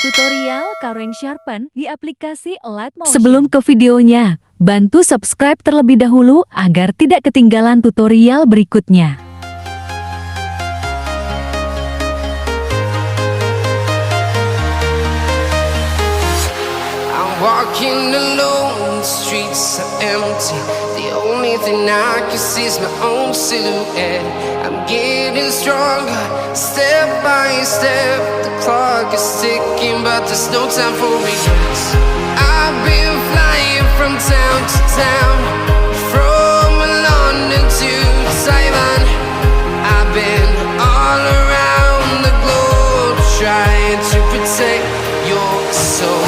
Tutorial Kareng Sharpen di aplikasi ALIGHT Motion. Sebelum ke videonya, bantu subscribe terlebih dahulu agar tidak ketinggalan tutorial berikutnya. I'm walking alone, the streets are empty. The only thing I can see is my own silhouette. I'm getting stronger, step by step. The clock is ticking, but there's no time for regrets. I've been flying from town to town, from London to Taiwan. I've been all around the globe, trying to protect your soul.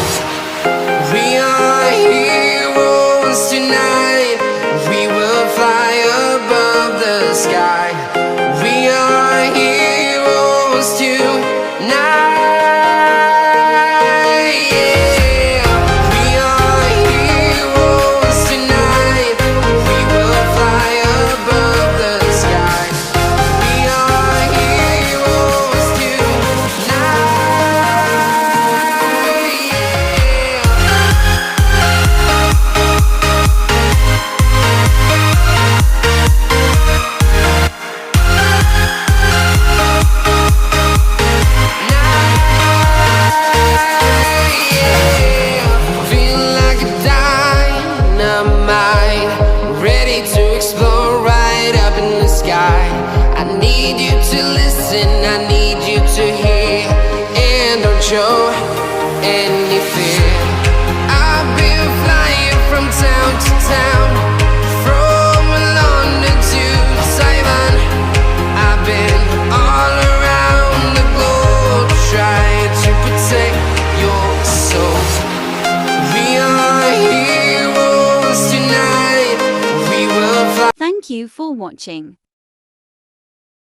We are heroes tonight. We will fly above the sky. We are heroes tonight. Yeah. We are heroes tonight. We will fly above the sky. We are heroes tonight. I need you to listen, I need you to hear, and don't show any fear. I've been flying from town to town, from London to Taiwan. I've been all around the globe, trying to protect your soul. We are heroes tonight. We will fly. Thank you for watching.